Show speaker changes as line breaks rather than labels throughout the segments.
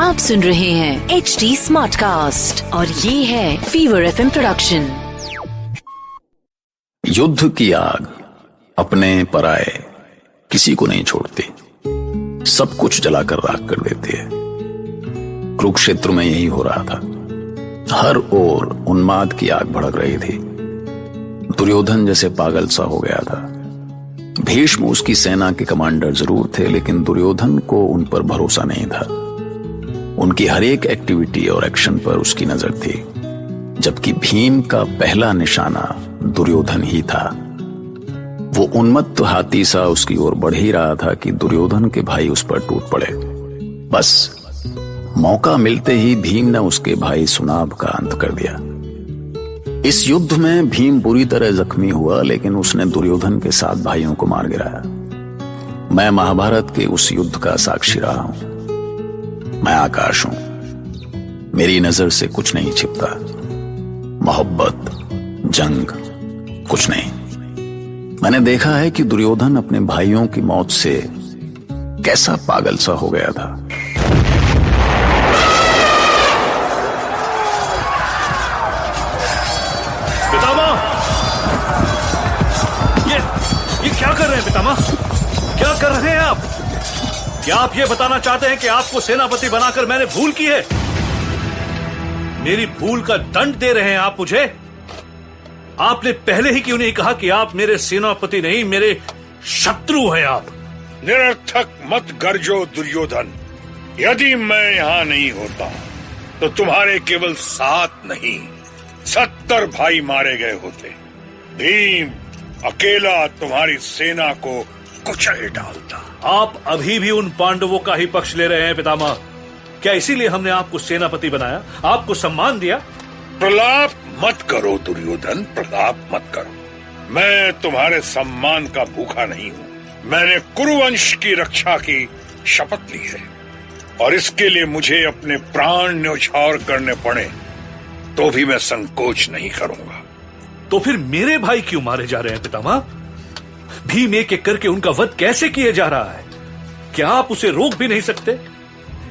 आप सुन रहे हैं HD स्मार्ट कास्ट और ये है फीवर FM प्रोडक्शन।
युद्ध की आग अपने पराये किसी को नहीं छोड़ती, सब कुछ जलाकर राख कर देती है। कुरुक्षेत्र में यही हो रहा था। हर ओर उन्माद की आग भड़क रही थी। दुर्योधन जैसे पागल सा हो गया था। भीष्म उसकी सेना के कमांडर जरूर थे, लेकिन दुर्योधन को उन पर भरोसा नहीं था। उनकी हर एक एक्टिविटी और एक्शन पर उसकी नजर थी, जबकि भीम का पहला निशाना दुर्योधन ही था। वो उन्मत्त हाथी सा उसकी ओर बढ़ ही रहा था कि दुर्योधन के भाई उस पर टूट पड़े। बस मौका मिलते ही भीम ने उसके भाई सुनाभ का अंत कर दिया। इस युद्ध में भीम बुरी तरह जख्मी हुआ, लेकिन उसने दुर्योधन के 7 भाइयों को मार गिराया। मैं महाभारत के उस युद्ध का साक्षी रहा हूं। मैं आकाश हूं, मेरी नजर से कुछ नहीं छिपता। मोहब्बत, जंग, कुछ नहीं। मैंने देखा है कि दुर्योधन अपने भाइयों की मौत से कैसा पागल सा हो गया था।
पितामह, ये क्या कर रहे हैं पितामह? क्या कर रहे हैं आप? क्या आप ये बताना चाहते हैं कि आपको सेनापति बनाकर मैंने भूल की है? मेरी भूल का दंड दे रहे हैं आप मुझे? आपने पहले ही क्यों नहीं कहा कि आप मेरे सेनापति नहीं, मेरे शत्रु हैं आप?
निरर्थक मत गर्जो दुर्योधन। यदि मैं यहाँ नहीं होता तो तुम्हारे केवल 7 नहीं 70 भाई मारे गए होते। भीम अकेला तुम्हारी सेना को कुचल डालता।
आप अभी भी उन पांडवों का ही पक्ष ले रहे हैं पितामह। क्या इसीलिए हमने आपको सेनापति बनाया, आपको सम्मान दिया?
प्रलाप मत करो दुर्योधन, प्रलाप मत करो। मैं तुम्हारे सम्मान का भूखा नहीं हूँ। मैंने कुरुवंश की रक्षा की शपथ ली है, और इसके लिए मुझे अपने प्राण न्यौछावर करने पड़े तो भी मैं संकोच नहीं करूंगा।
तो फिर मेरे भाई क्यों मारे जा रहे हैं पितामह? भीम एक एक करके उनका वध कैसे किए जा रहा है? क्या आप उसे रोक भी नहीं सकते?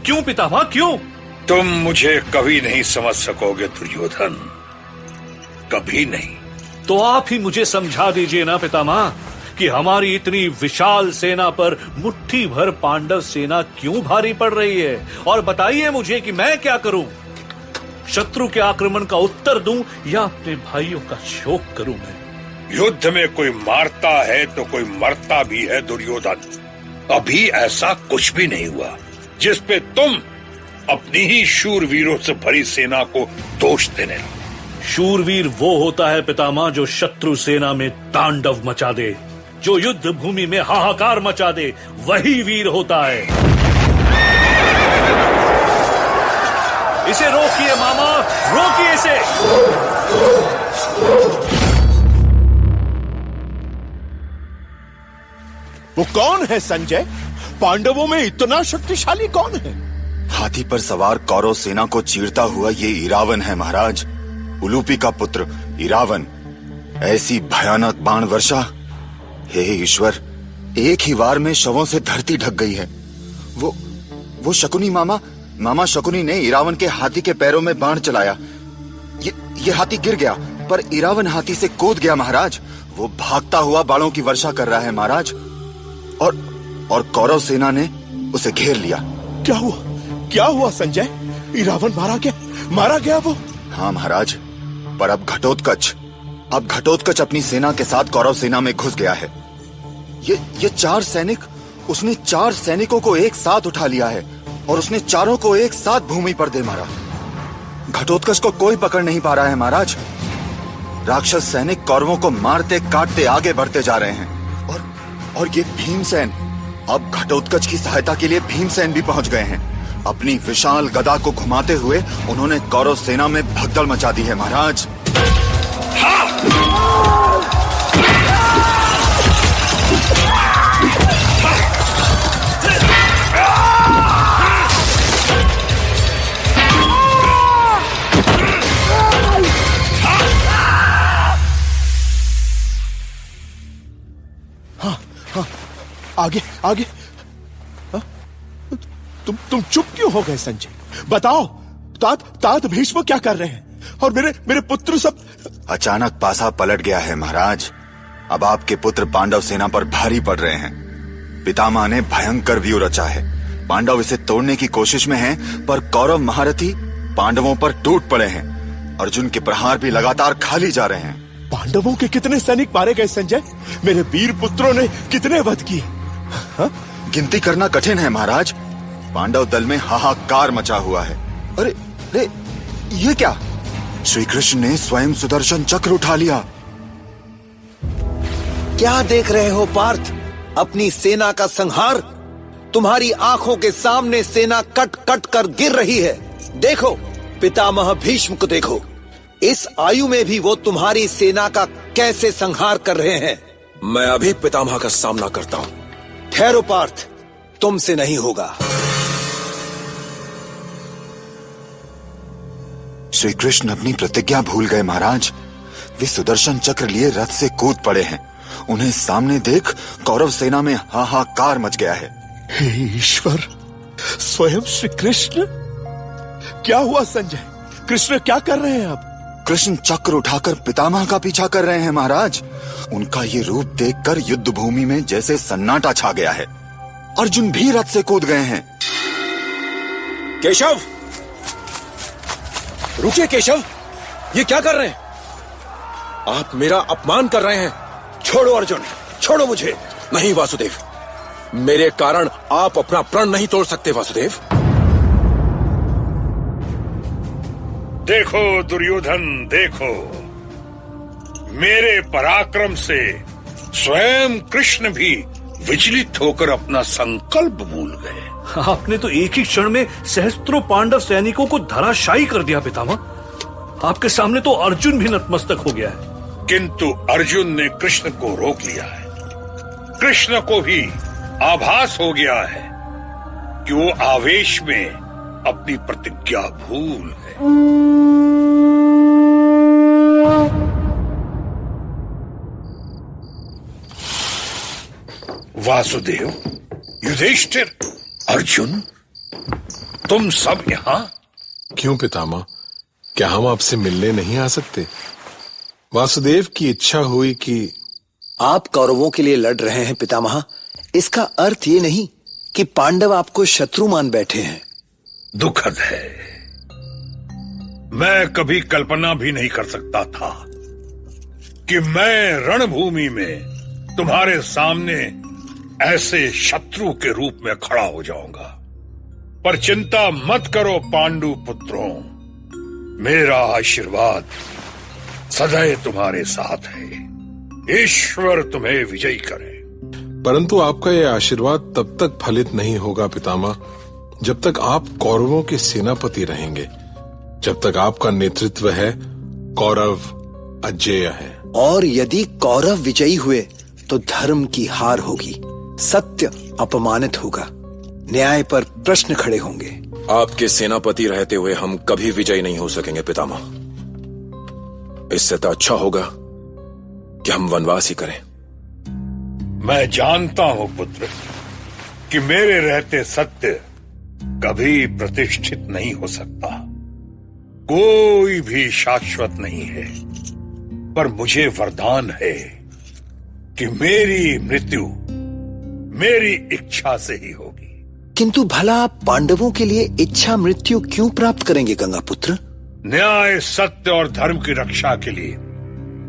क्यों पितामह, क्यों?
तुम मुझे कभी नहीं समझ सकोगे दुर्योधन, कभी नहीं।
तो आप ही मुझे समझा दीजिए ना पितामह कि हमारी इतनी विशाल सेना पर मुट्ठी भर पांडव सेना क्यों भारी पड़ रही है, और बताइए मुझे कि मैं क्या करूं? शत्रु के आक्रमण का उत्तर दूं या अपने भाइयों का शोक करूं? मैं
युद्ध में कोई मारता है तो कोई मरता भी है दुर्योधन। अभी ऐसा कुछ भी नहीं हुआ जिस पे तुम अपनी ही शूरवीरों से भरी सेना को दोष देने लगो।
शूरवीर वो होता है पितामह जो शत्रु सेना में तांडव मचा दे, जो युद्ध भूमि में हाहाकार मचा दे, वही वीर होता है। इसे रोकिए मामा, रोकिए इसे।
वो कौन है संजय? पांडवों में इतना शक्तिशाली कौन है?
हाथी पर सवार कौरव सेना को चीरता हुआ ये इरावन है महाराज, उलूपी का पुत्र इरावन। ऐसी भयानक बाण वर्षा, हे ईश्वर, एक ही वार में शवों से धरती ढक गई है। वो शकुनी मामा शकुनी ने इरावन के हाथी के पैरों में बाण चलाया। ये हाथी गिर गया, पर इरावन हाथी से कूद गया महाराज। वो भागता हुआ बाणों की वर्षा कर रहा है महाराज, और कौरव सेना ने उसे घेर लिया।
क्या हुआ संजय? इरावन मारा गया वो?
हाँ महाराज, पर अब घटोत्कच अपनी सेना के साथ कौरव सेना में घुस गया है। ये 4 सैनिक, उसने 4 सैनिकों को एक साथ उठा लिया है, और उसने चारों को एक साथ भूमि पर दे मारा। घटोत्कच को कोई पकड़ नहीं पा रहा है महाराज। राक्षस सैनिक कौरवों को मारते काटते आगे बढ़ते जा रहे हैं, और ये भीमसेन, अब घटोत्कच की सहायता के लिए भीमसेन भी पहुंच गए हैं। अपनी विशाल गदा को घुमाते हुए उन्होंने कौरव सेना में भगदड़ मचा दी है महाराज।
आगे तुम चुप क्यों हो गए संजय? बताओ, तात भीष्म क्या कर रहे हैं? और मेरे पुत्र सब?
अचानक पासा पलट गया है महाराज। अब आपके पुत्र पांडव सेना पर भारी पड़ रहे हैं। पितामह ने भयंकर व्यू रचा है। पांडव इसे तोड़ने की कोशिश में हैं, पर कौरव महारथी पांडवों पर टूट पड़े हैं। अर्जुन के प्रहार भी लगातार खाली जा रहे हैं।
पांडवों के कितने सैनिक मारे गए संजय? मेरे वीर पुत्रों ने कितने वध किए?
गिनती करना कठिन है महाराज। पांडव दल में हाहाकार मचा हुआ है। अरे ये क्या? श्री कृष्ण ने स्वयं सुदर्शन चक्र उठा लिया।
क्या देख रहे हो पार्थ? अपनी सेना का संहार? तुम्हारी आंखों के सामने सेना कट कट कर गिर रही है। देखो, पितामह भीष्म को देखो। इस आयु में भी वो तुम्हारी सेना का कैसे संहार कर रहे हैं।
मैं अभी पितामह का सामना करता हूं।
ठहरो पार्थ, तुमसे नहीं होगा।
श्री कृष्ण अपनी प्रतिज्ञा भूल गए महाराज। वे सुदर्शन चक्र लिए रथ से कूद पड़े हैं। उन्हें सामने देख कौरव सेना में हाहाकार मच गया है।
हे ईश्वर, स्वयं श्री कृष्ण! क्या हुआ संजय? कृष्ण क्या कर रहे हैं अब?
कृष्ण चक्र उठाकर पितामह का पीछा कर रहे हैं महाराज। उनका ये रूप देखकर युद्ध भूमि में जैसे सन्नाटा छा गया है। अर्जुन भी रथ से कूद गए हैं।
केशव, रुकिए केशव, ये क्या कर रहे हैं? आप मेरा अपमान कर रहे हैं।
छोड़ो अर्जुन, छोड़ो मुझे।
नहीं वासुदेव, मेरे कारण आप अपना प्रण नहीं तोड़ सकते वासुदेव।
देखो दुर्योधन, देखो, मेरे पराक्रम से स्वयं कृष्ण भी विचलित होकर अपना संकल्प भूल गए।
आपने तो एक ही क्षण में सहस्त्रों पांडव सैनिकों को धराशायी कर दिया पितामह। आपके सामने तो अर्जुन भी नतमस्तक हो गया है।
किंतु अर्जुन ने कृष्ण को रोक लिया है। कृष्ण को भी आभास हो गया है कि वो आवेश में अपनी प्रतिज्ञा भूल गए। वासुदेव, युधिष्ठिर, अर्जुन, तुम सब यहां?
क्यों पितामह, क्या हम आपसे मिलने नहीं आ सकते? वासुदेव की इच्छा हुई कि
आप कौरवों के लिए लड़ रहे हैं पितामह। इसका अर्थ ये नहीं कि पांडव आपको शत्रु मान बैठे हैं।
दुखद है। मैं कभी कल्पना भी नहीं कर सकता था कि मैं रणभूमि में तुम्हारे सामने ऐसे शत्रु के रूप में खड़ा हो जाऊंगा। पर चिंता मत करो पांडु पुत्रों, मेरा आशीर्वाद सदैव तुम्हारे साथ है। ईश्वर तुम्हें विजयी करे।
परंतु आपका यह आशीर्वाद तब तक फलित नहीं होगा पितामह, जब तक आप कौरवों के सेनापति रहेंगे। जब तक आपका नेतृत्व है, कौरव अजेय है।
और यदि कौरव विजयी हुए तो धर्म की हार होगी, सत्य अपमानित होगा, न्याय पर प्रश्न खड़े होंगे।
आपके सेनापति रहते हुए हम कभी विजयी नहीं हो सकेंगे पितामह। इससे तो अच्छा होगा कि हम वनवास ही करें।
मैं जानता हूं पुत्र कि मेरे रहते सत्य कभी प्रतिष्ठित नहीं हो सकता। कोई भी शाश्वत नहीं है। पर मुझे वरदान है कि मेरी मृत्यु मेरी इच्छा से ही होगी।
किंतु भला आप पांडवों के लिए इच्छा मृत्यु क्यों प्राप्त करेंगे गंगापुत्र?
न्याय, सत्य और धर्म की रक्षा के लिए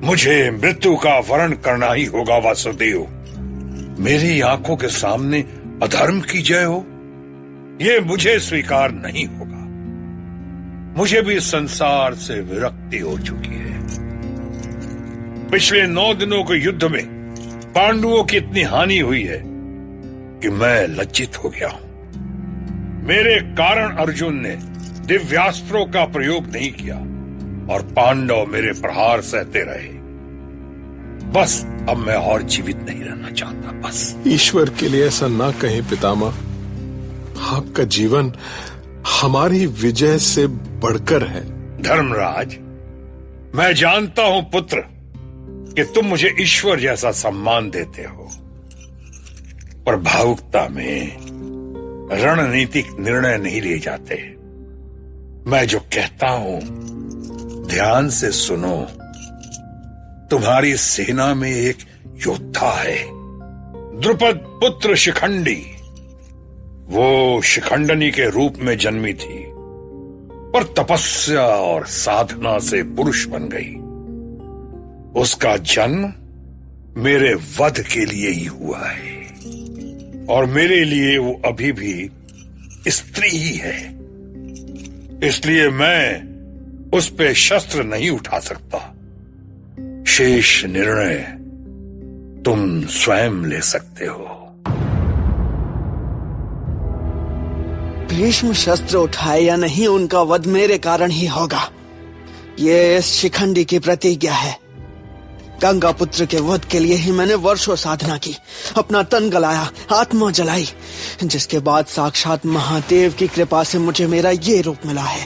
मुझे मृत्यु का वर्ण करना ही होगा वासुदेव। मेरी आंखों के सामने अधर्म की जय हो, ये मुझे स्वीकार नहीं होगा। मुझे भी संसार से विरक्ति हो चुकी है। पिछले 9 दिनों के युद्ध में पांडवों की इतनी हानि हुई है कि मैं लज्जित हो गया हूं। मेरे कारण अर्जुन ने दिव्यास्त्रों का प्रयोग नहीं किया और पांडव मेरे प्रहार सहते रहे। बस अब मैं और जीवित नहीं रहना चाहता। बस
ईश्वर के लिए ऐसा ना कहें पितामह। आपका जीवन हमारी विजय से बढ़कर है।
धर्मराज, मैं जानता हूं पुत्र कि तुम मुझे ईश्वर जैसा सम्मान देते हो, पर भावुकता में रणनीतिक निर्णय नहीं लिए जाते। मैं जो कहता हूं ध्यान से सुनो। तुम्हारी सेना में एक योद्धा है, द्रुपद पुत्र शिखंडी। वो शिखंडनी के रूप में जन्मी थी, पर तपस्या और साधना से पुरुष बन गई। उसका जन्म मेरे वध के लिए ही हुआ है, और मेरे लिए वो अभी भी स्त्री ही है। इसलिए मैं उस पे शस्त्र नहीं उठा सकता। शेष निर्णय तुम स्वयं ले सकते हो।
भीष्म शस्त्र उठाए या नहीं, उनका वध मेरे कारण ही होगा। ये इस शिखंडी की प्रतिज्ञा है। गंगा पुत्र के वध के लिए ही मैंने वर्षों साधना की, अपना तन गलाया, आत्मा जलाई, जिसके बाद साक्षात महादेव की कृपा से मुझे मेरा ये रूप मिला है,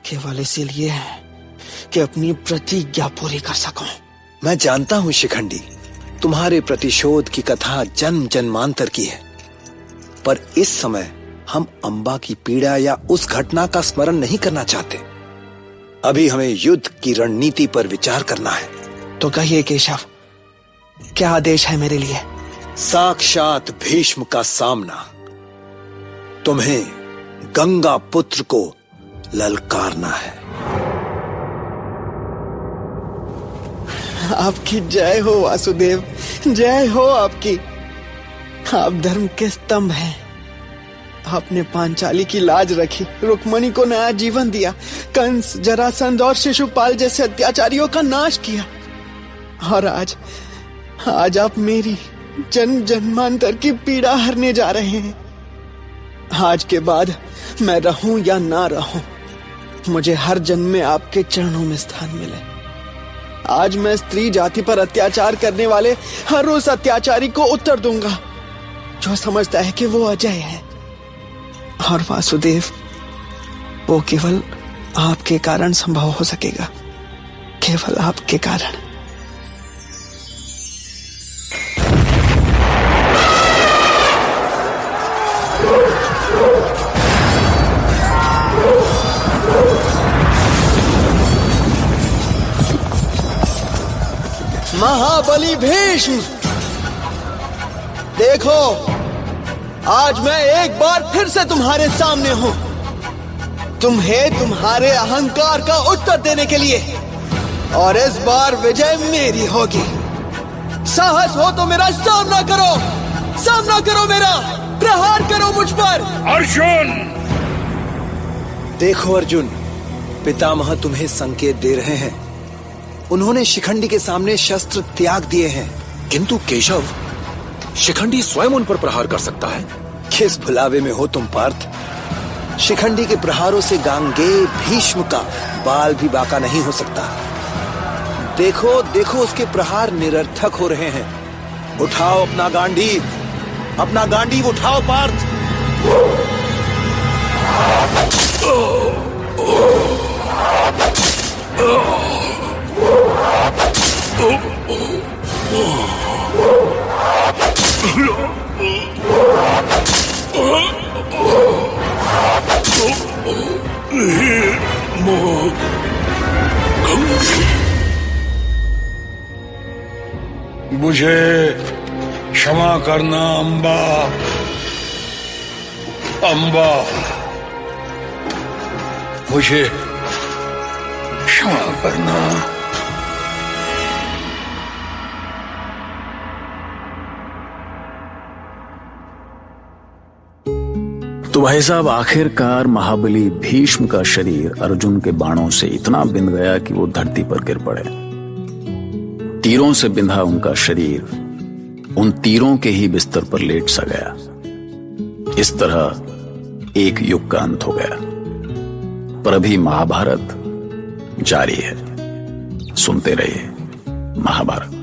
केवल इसीलिए कि अपनी प्रतिज्ञा पूरी कर सकूं।
मैं जानता हूं शिखंडी, तुम्हारे प्रतिशोध की कथा जन्म जन्मांतर की है, पर इस समय हम अंबा की पीड़ा या उस घटना का स्मरण नहीं करना चाहते। अभी हमें युद्ध की रणनीति पर विचार करना है।
तो कहिए केशव, क्या आदेश है मेरे लिए?
साक्षात भीष्म का सामना। तुम्हें गंगा पुत्र को ललकारना है।
आपकी जय हो वासुदेव, जय हो आपकी। आप धर्म के स्तंभ हैं। आपने पांचाली की लाज रखी, रुक्मणी को नया जीवन दिया, कंस, जरासंध और शिशुपाल जैसे अत्याचारियों का नाश किया, और आज आप मेरी जन्म जन्मांतर की पीड़ा हरने जा रहे हैं। आज के बाद मैं रहूं या ना रहूं, मुझे हर जन्म में आपके चरणों में स्थान मिले। आज मैं स्त्री जाति पर अत्याचार करने वाले हर उस अत्याचारी को उत्तर दूंगा जो समझता है कि वो अजय है। और वासुदेव, वो केवल आपके कारण संभव हो सकेगा, केवल आपके कारण। महाबली भीष्म, देखो, आज मैं एक बार फिर से तुम्हारे सामने हूं, तुम्हें तुम्हारे अहंकार का उत्तर देने के लिए, और इस बार विजय मेरी होगी। साहस हो तो मेरा सामना करो मेरा, प्रहार करो मुझ पर।
अर्जुन!
देखो अर्जुन, पितामह तुम्हें संकेत दे रहे हैं। उन्होंने शिखंडी के सामने शस्त्र त्याग दिए हैं।
किंतु केशव, शिखंडी स्वयं उन पर प्रहार कर सकता है।
किस भुलावे में हो तुम पार्थ? शिखंडी के प्रहारों से गांगेय भीष्म का बाल भी बाका नहीं हो सकता। देखो देखो, उसके प्रहार निरर्थक हो रहे हैं। उठाओ अपना गांडीव उठाओ पार्थ।
मुझे क्षमा करना अंबा, मुझे क्षमा करना।
तो भाई साहब, आखिरकार महाबली भीष्म का शरीर अर्जुन के बाणों से इतना बिंध गया कि वो धरती पर गिर पड़े। तीरों से बिंधा उनका शरीर उन तीरों के ही बिस्तर पर लेट सा गया। इस तरह एक युग का अंत हो गया। पर अभी महाभारत जारी है। सुनते रहिए महाभारत।